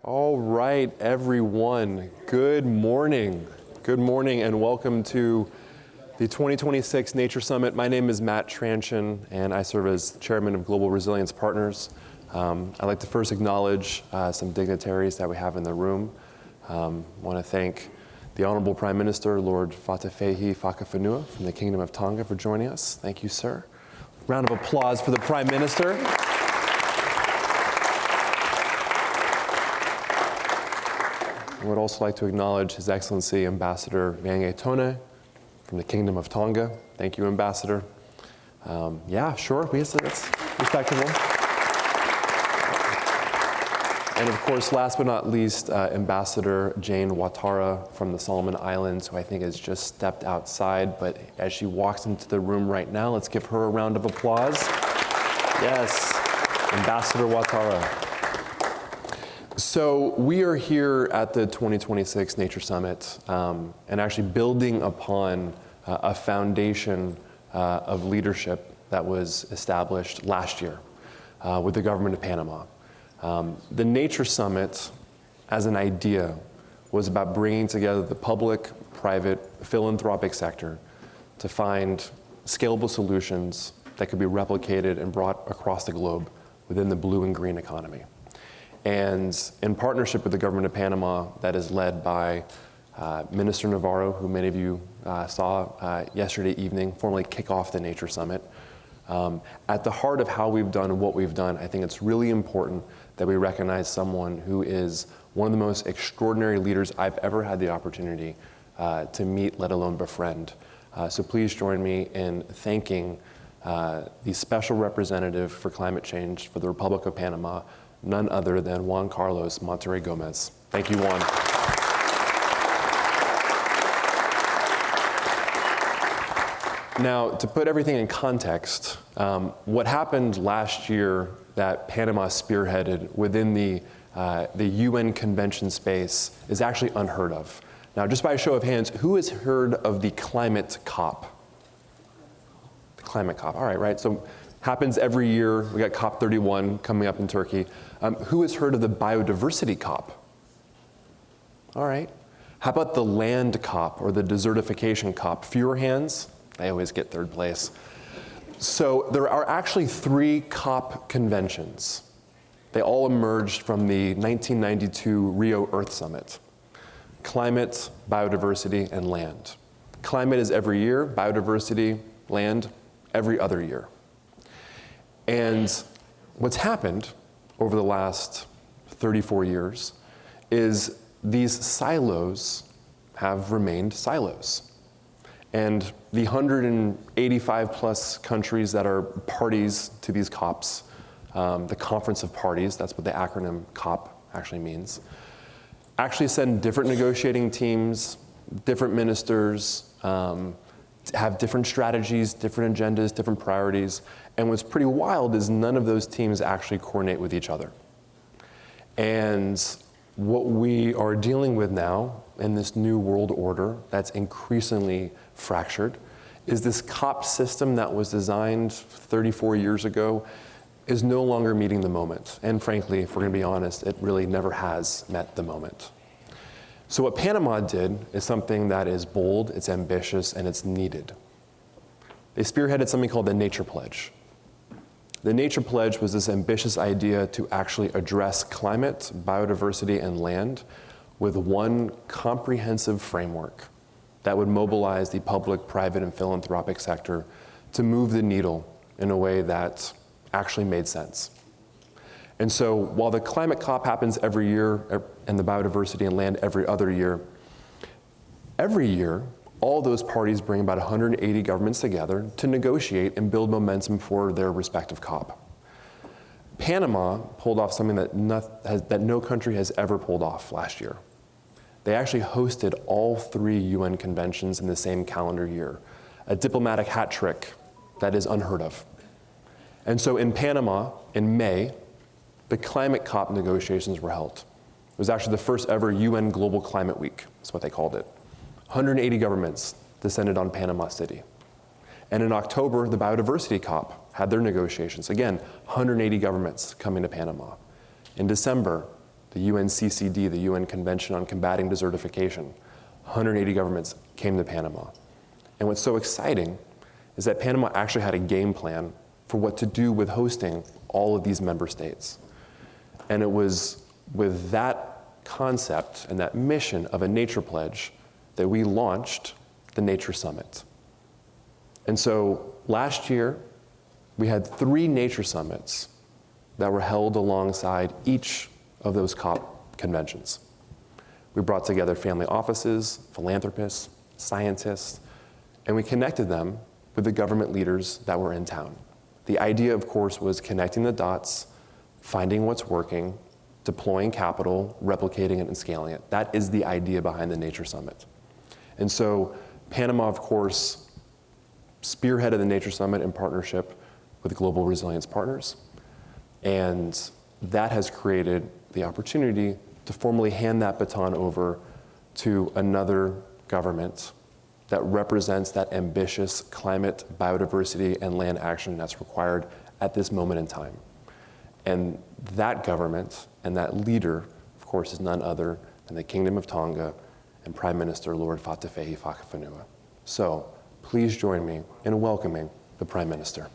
All right, everyone, good morning. Good morning and welcome to the 2026 Nature Summit. My name is Matt Tranchin and I serve as Chairman of Global Resilience Partners. I'd like to first acknowledge some dignitaries that we have in the room. I want to thank the Honorable Prime Minister, Lord Fatafehi Fakafanua from the Kingdom of Tonga for joining us. Thank you, sir. Round of applause for the Prime Minister. I would also like to acknowledge His Excellency Ambassador Vange Tone from the Kingdom of Tonga. Thank you, Ambassador. Yeah, sure, that's respectable. And of course, last but not least, Ambassador Jane Watara from the Solomon Islands, who I think has just stepped outside, but as she walks into the room right now, let's give her a round of applause. Yes, Ambassador Watara. So we are here at the 2026 Nature Summit and actually building upon a foundation of leadership that was established last year with the government of Panama. The Nature Summit, as an idea, was about bringing together the public, private, philanthropic sector to find scalable solutions that could be replicated and brought across the globe within the blue and green economy. And in partnership with the government of Panama, that is led by Minister Navarro, who many of you saw yesterday evening, formally kick off the Nature Summit. At the heart of how we've done and what we've done, I think it's really important that we recognize someone who is one of the most extraordinary leaders I've ever had the opportunity to meet, let alone befriend. So please join me in thanking the Special Representative for Climate Change for the Republic of Panama, none other than Juan Carlos Monterrey Gomez. Thank you, Juan. Now, to put everything in context, what happened last year that Panama spearheaded within the UN convention space is actually unheard of. Now, just by a show of hands, who has heard of the climate COP? The climate COP, all right, so happens every year. We got COP31 coming up in Turkey. Who has heard of the biodiversity COP? All right. How about the land COP or the desertification COP? Fewer hands? I always get third place. So there are actually 3 COP conventions. They all emerged from the 1992 Rio Earth Summit. Climate, biodiversity, and land. Climate is every year, biodiversity, land, every other year. And what's happened over the last 34 years is these silos have remained silos. And the 185 plus countries that are parties to these COPs, the Conference of Parties, that's what the acronym COP actually means, actually send different negotiating teams, different ministers, have different strategies, different agendas, different priorities. And what's pretty wild is none of those teams actually coordinate with each other. And what we are dealing with now in this new world order that's increasingly fractured is this COP system that was designed 34 years ago is no longer meeting the moment. And frankly, if we're gonna be honest, it really never has met the moment. So what Panama did is something that is bold, it's ambitious, and it's needed. They spearheaded something called the Nature Pledge. The Nature Pledge was this ambitious idea to actually address climate, biodiversity, and land with one comprehensive framework that would mobilize the public, private, and philanthropic sector to move the needle in a way that actually made sense. And so while the climate COP happens every year and the biodiversity and land every other year, every year, all those parties bring about 180 governments together to negotiate and build momentum for their respective COP. Panama pulled off something that no country has ever pulled off last year. They actually hosted all 3 UN conventions in the same calendar year, a diplomatic hat trick that is unheard of. And so in Panama, in May, the climate COP negotiations were held. It was actually the first ever UN Global Climate Week, that's what they called it. 180 governments descended on Panama City. And in October, the Biodiversity COP had their negotiations. Again, 180 governments coming to Panama. In December, the UNCCD, the UN Convention on Combating Desertification. 180 governments came to Panama. And what's so exciting is that Panama actually had a game plan for what to do with hosting all of these member states. And it was with that concept and that mission of a nature pledge that we launched the Nature Summit. And so last year, we had 3 nature summits that were held alongside each of those COP conventions. We brought together family offices, philanthropists, scientists, and we connected them with the government leaders that were in town. The idea, of course, was connecting the dots, finding what's working, deploying capital, replicating it, and scaling it. That is the idea behind the Nature Summit. And so Panama, of course, spearheaded the Nature Summit in partnership with Global Resilience Partners. And that has created the opportunity to formally hand that baton over to another government that represents that ambitious climate, biodiversity, and land action that's required at this moment in time. And that government and that leader, of course, is none other than the Kingdom of Tonga and Prime Minister Lord Fatufehi Whakawhenua. So please join me in welcoming the Prime Minister.